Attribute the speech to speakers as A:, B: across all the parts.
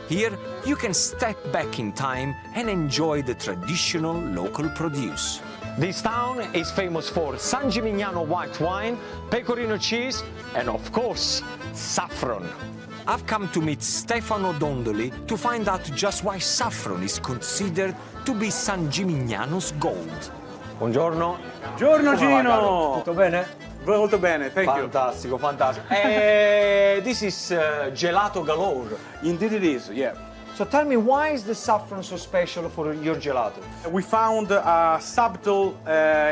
A: Here, you can step back in time and enjoy the traditional local produce. This town is famous for San Gimignano white wine, pecorino cheese, and of course, saffron. I've come to meet Stefano Dondoli to find out just why saffron is considered to be San Gimignano's gold. Buongiorno.
B: Buongiorno Gino!
A: Tutto bene?
B: Molto bene, thank you.
A: Fantastico, fantastico. This is gelato galore.
B: Indeed it is, yeah.
A: So tell me, why is the saffron so special for your gelato?
B: We found a subtle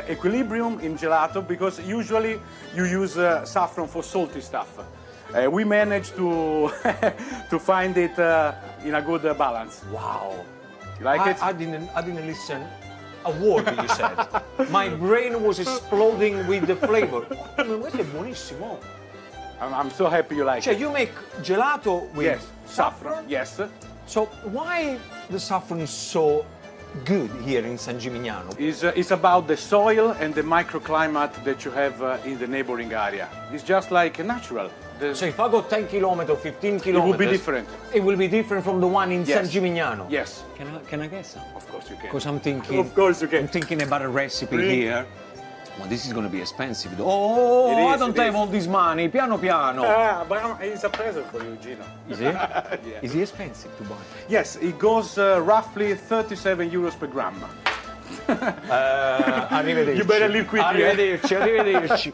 B: equilibrium in gelato because usually you use saffron for salty stuff. We managed to to find it in a good balance.
A: Wow.
B: You like it?
A: I didn't listen a word you said. My brain was exploding with the flavor. Questo è buonissimo.
B: I'm so happy you like
A: Cioè,
B: it.
A: you make gelato with
B: Yes, saffron, yes.
A: So why the saffron is so good here in San Gimignano?
B: It's about the soil and the microclimate that you have in the neighboring area. It's just like natural.
A: So if I go 10 kilometers, 15 kilometers...
B: It will be different.
A: It will be different from the one in San Gimignano?
B: Yes.
A: Can I guess?
B: Of course you can.
A: Because I'm thinking...
B: Of course you can.
A: I'm thinking about a recipe
B: Really?
A: here. Well, this is going to be expensive. Oh,
B: It is,
A: I don't
B: it
A: have
B: is.
A: all this money. Piano piano.
B: But it's a present for you, Gino.
A: Is it?
B: Yeah.
A: Is it expensive to buy?
B: Yes, it goes roughly 37 euros per gram.
A: Arrivederci.
B: You better leave quickly.
A: Arrivederci, arrivederci.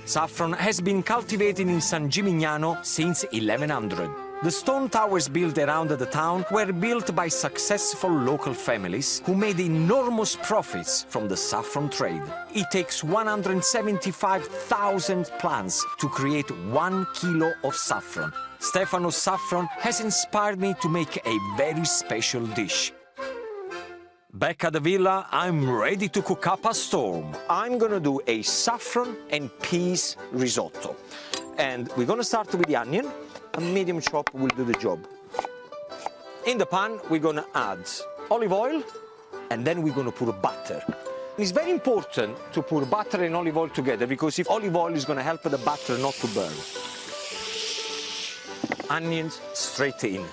A: Saffron has been cultivated in San Gimignano since 1100. The stone towers built around the town were built by successful local families who made enormous profits from the saffron trade. It takes 175,000 plants to create 1 kilo of saffron. Stefano's saffron has inspired me to make a very special dish. Back at the villa, I'm ready to cook up a storm. I'm gonna do a saffron and peas risotto. And we're gonna start with the onion. A medium chop will do the job. In the pan, we're gonna add olive oil, and then we're gonna put butter. It's very important to put butter and olive oil together, because if olive oil is gonna help the butter not to burn. Onions straight in.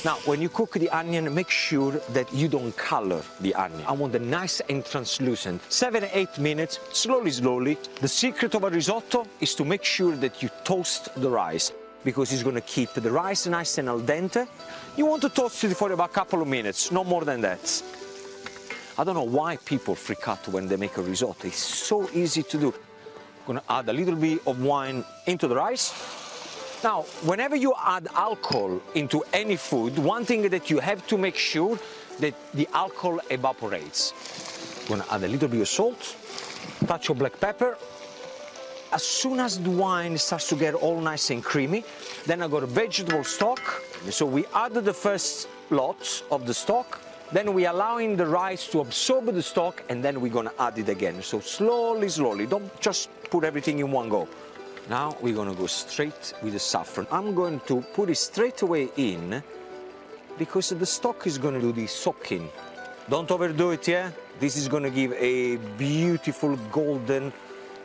A: Now, when you cook the onion, make sure that you don't color the onion. I want it nice and translucent. 7-8 minutes, slowly, slowly. The secret of a risotto is to make sure that you toast the rice, because it's going to keep the rice nice and al dente. You want to toast it for about a couple of minutes, no more than that. I don't know why people freak out when they make a risotto. It's so easy to do. I'm going to add a little bit of wine into the rice. Now, whenever you add alcohol into any food, one thing that you have to make sure that the alcohol evaporates. I'm gonna add a little bit of salt, touch of black pepper. As soon as the wine starts to get all nice and creamy, then I got a vegetable stock. So we added the first lot of the stock, then we're allowing the rice to absorb the stock, and then we're gonna add it again. So slowly, slowly, don't just put everything in one go. Now we're gonna go straight with the saffron. I'm going to put it straight away in, because the stock is gonna do the soaking. Don't overdo it, yeah? This is gonna give a beautiful golden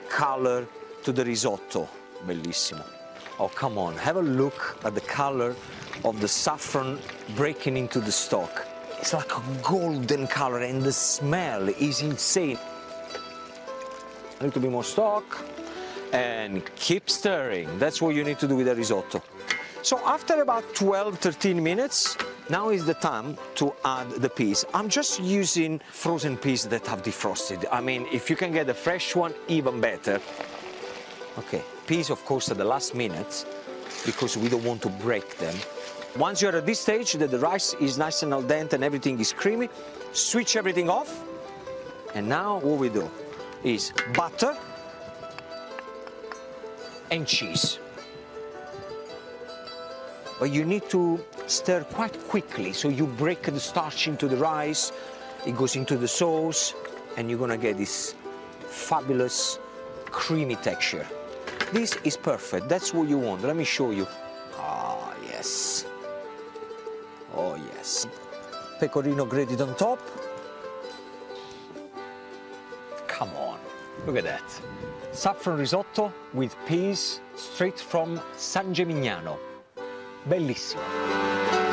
A: color to the risotto. Bellissimo. Oh, come on, have a look at the color of the saffron breaking into the stock. It's like a golden color, and the smell is insane. A little bit more stock. And keep stirring. That's what you need to do with a risotto. So after about 12-13 minutes, now is the time to add the peas. I'm just using frozen peas that have defrosted. I mean, if you can get a fresh one, even better. Okay, peas, of course, at the last minute, because we don't want to break them. Once you're at this stage, that the rice is nice and al dente and everything is creamy, switch everything off. And now what we do is butter and cheese. But you need to stir quite quickly, so you break the starch into the rice, it goes into the sauce, and you're gonna get this fabulous creamy texture. This is perfect, that's what you want. Let me show you. Ah, yes. Oh, yes. Pecorino grated on top. Come on, look at that. Saffron risotto with peas straight from San Gimignano. bellissimo.